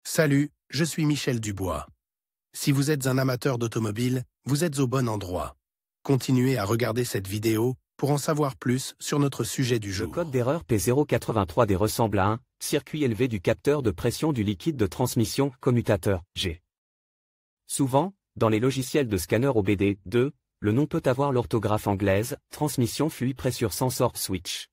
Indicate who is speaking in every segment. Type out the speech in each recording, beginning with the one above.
Speaker 1: Salut, je suis Michel Dubois. Si vous êtes un amateur d'automobile, vous êtes au bon endroit. Continuez à regarder cette vidéo pour en savoir plus sur notre sujet du jour.
Speaker 2: Le code d'erreur P083D ressemble à un circuit élevé du capteur de pression du liquide de transmission commutateur G. Souvent, dans les logiciels de scanner OBD2, le nom peut avoir l'orthographe anglaise, transmission fluid pressure sensor switch.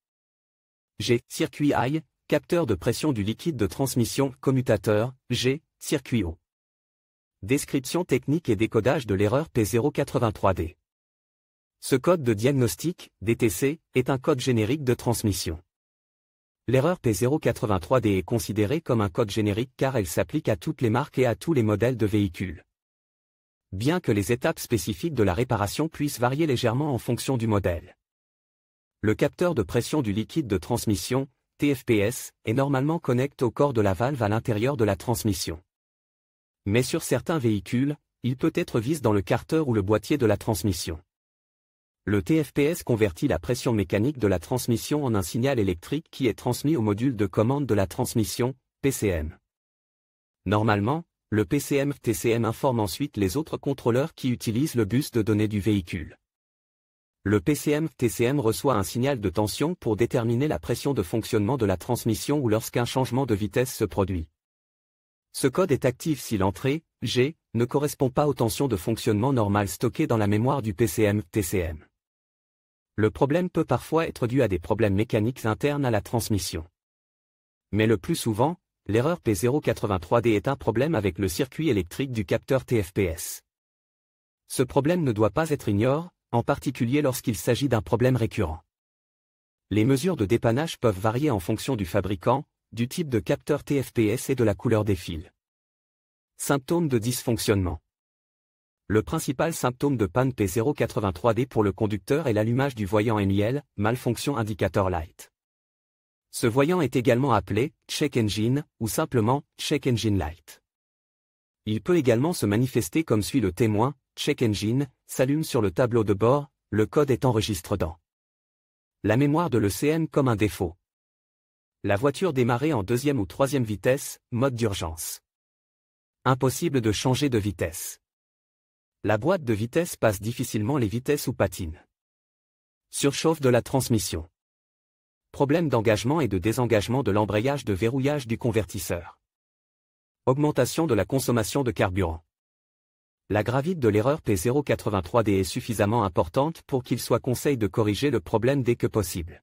Speaker 2: G, circuit I, capteur de pression du liquide de transmission commutateur, G, circuit O. Description technique et décodage de l'erreur P083D. Ce code de diagnostic, DTC, est un code générique de transmission. L'erreur P083D est considérée comme un code générique car elle s'applique à toutes les marques et à tous les modèles de véhicules. Bien que les étapes spécifiques de la réparation puissent varier légèrement en fonction du modèle. Le capteur de pression du liquide de transmission, TFPS, est normalement connecté au corps de la valve à l'intérieur de la transmission. Mais sur certains véhicules, il peut être vis dans le carter ou le boîtier de la transmission. Le TFPS convertit la pression mécanique de la transmission en un signal électrique qui est transmis au module de commande de la transmission, PCM. Normalement, le PCM-TCM informe ensuite les autres contrôleurs qui utilisent le bus de données du véhicule. Le PCM-TCM reçoit un signal de tension pour déterminer la pression de fonctionnement de la transmission ou lorsqu'un changement de vitesse se produit. Ce code est actif si l'entrée, G, ne correspond pas aux tensions de fonctionnement normales stockées dans la mémoire du PCM-TCM. Le problème peut parfois être dû à des problèmes mécaniques internes à la transmission. Mais le plus souvent, l'erreur P083D est un problème avec le circuit électrique du capteur TFPS. Ce problème ne doit pas être ignoré, en particulier lorsqu'il s'agit d'un problème récurrent. Les mesures de dépannage peuvent varier en fonction du fabricant, du type de capteur TFPS et de la couleur des fils. Symptômes de dysfonctionnement. Le principal symptôme de panne P083D pour le conducteur est l'allumage du voyant MIL, Malfunction Indicator Light. Ce voyant est également appelé Check Engine ou simplement Check Engine Light. Il peut également se manifester comme suit: le témoin, Check Engine, s'allume sur le tableau de bord, le code est enregistré dans la mémoire de l'ECM comme un défaut. La voiture démarrée en deuxième ou troisième vitesse, mode d'urgence. Impossible de changer de vitesse. La boîte de vitesse passe difficilement les vitesses ou patine. Surchauffe de la transmission. Problème d'engagement et de désengagement de l'embrayage, de verrouillage du convertisseur. Augmentation de la consommation de carburant. La gravité de l'erreur P083D est suffisamment importante pour qu'il soit conseillé de corriger le problème dès que possible.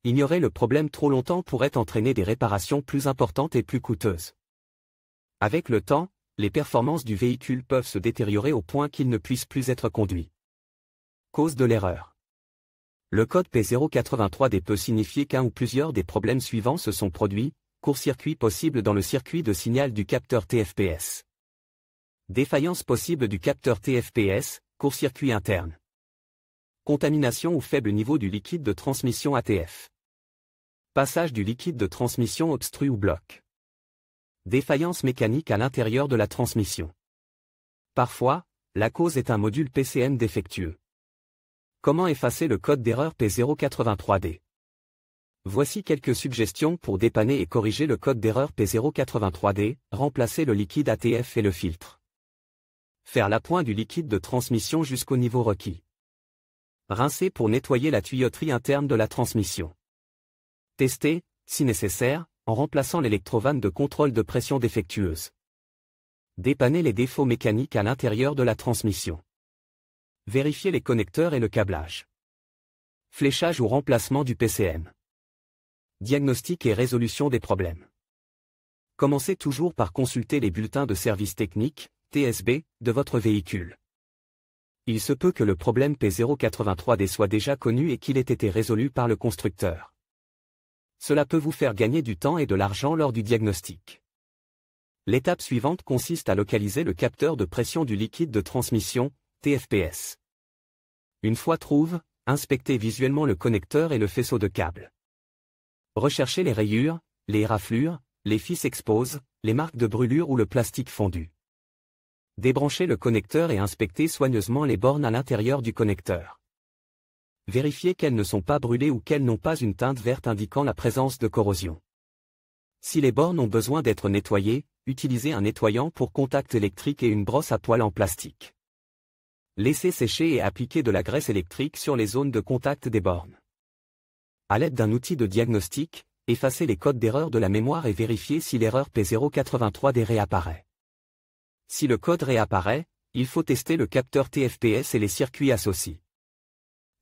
Speaker 2: Ignorer le problème trop longtemps pourrait entraîner des réparations plus importantes et plus coûteuses. Avec le temps, les performances du véhicule peuvent se détériorer au point qu'il ne puisse plus être conduit. Cause de l'erreur. Le code P083D peut signifier qu'un ou plusieurs des problèmes suivants se sont produits: court-circuit possible dans le circuit de signal du capteur TFPS. Défaillance possible du capteur TFPS, court-circuit interne. Contamination ou faible niveau du liquide de transmission ATF. Passage du liquide de transmission obstrue ou bloque. Défaillance mécanique à l'intérieur de la transmission. Parfois, la cause est un module PCM défectueux. Comment effacer le code d'erreur P083D? Voici quelques suggestions pour dépanner et corriger le code d'erreur P083D, remplacer le liquide ATF et le filtre. Faire l'appoint du liquide de transmission jusqu'au niveau requis. Rincer pour nettoyer la tuyauterie interne de la transmission. Tester, si nécessaire, en remplaçant l'électrovanne de contrôle de pression défectueuse. Dépanner les défauts mécaniques à l'intérieur de la transmission. Vérifier les connecteurs et le câblage. Fléchage ou remplacement du PCM. Diagnostic et résolution des problèmes. Commencez toujours par consulter les bulletins de service technique, TSB, de votre véhicule. Il se peut que le problème P083D soit déjà connu et qu'il ait été résolu par le constructeur. Cela peut vous faire gagner du temps et de l'argent lors du diagnostic. L'étape suivante consiste à localiser le capteur de pression du liquide de transmission, TFPS. Une fois trouvé, inspectez visuellement le connecteur et le faisceau de câbles. Recherchez les rayures, les raflures, les fils exposés, les marques de brûlure ou le plastique fondu. Débranchez le connecteur et inspectez soigneusement les bornes à l'intérieur du connecteur. Vérifiez qu'elles ne sont pas brûlées ou qu'elles n'ont pas une teinte verte indiquant la présence de corrosion. Si les bornes ont besoin d'être nettoyées, utilisez un nettoyant pour contact électrique et une brosse à poils en plastique. Laissez sécher et appliquez de la graisse électrique sur les zones de contact des bornes. À l'aide d'un outil de diagnostic, effacez les codes d'erreur de la mémoire et vérifiez si l'erreur P083D réapparaît. Si le code réapparaît, il faut tester le capteur TFPS et les circuits associés.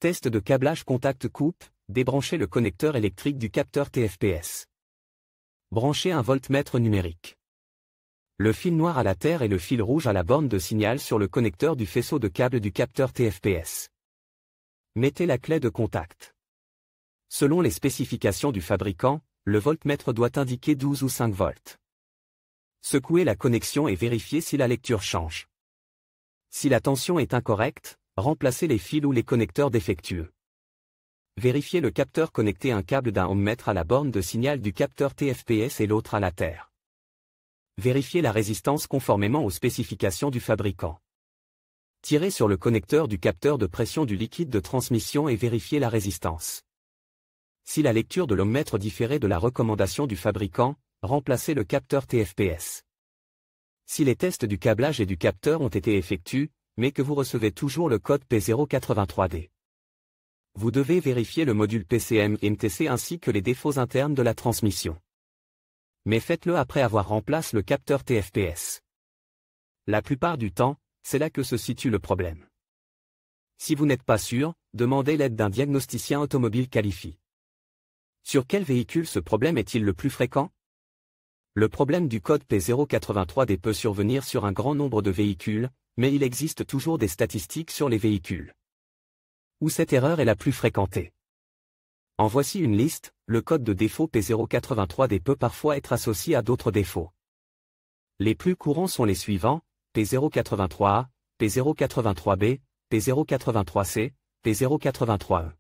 Speaker 2: Test de câblage contact coupe, débranchez le connecteur électrique du capteur TFPS. Branchez un voltmètre numérique. Le fil noir à la terre et le fil rouge à la borne de signal sur le connecteur du faisceau de câble du capteur TFPS. Mettez la clé de contact. Selon les spécifications du fabricant, le voltmètre doit indiquer 12 ou 5 volts. Secouez la connexion et vérifiez si la lecture change. Si la tension est incorrecte, remplacez les fils ou les connecteurs défectueux. Vérifiez le capteur connecté un câble d'un ohmmètre à la borne de signal du capteur TFPS et l'autre à la terre. Vérifiez la résistance conformément aux spécifications du fabricant. Tirez sur le connecteur du capteur de pression du liquide de transmission et vérifiez la résistance. Si la lecture de l'ohmmètre différait de la recommandation du fabricant, remplacez le capteur TFPS. Si les tests du câblage et du capteur ont été effectués, mais que vous recevez toujours le code P083D. Vous devez vérifier le module PCM MTC ainsi que les défauts internes de la transmission. Mais faites-le après avoir remplacé le capteur TFPS. La plupart du temps, c'est là que se situe le problème. Si vous n'êtes pas sûr, demandez l'aide d'un diagnosticien automobile qualifié. Sur quel véhicule ce problème est-il le plus fréquent? Le problème du code P083D peut survenir sur un grand nombre de véhicules, mais il existe toujours des statistiques sur les véhicules où cette erreur est la plus fréquentée. En voici une liste. Le code de défaut P083D peut parfois être associé à d'autres défauts. Les plus courants sont les suivants: P083A, P083B, P083C, P083E.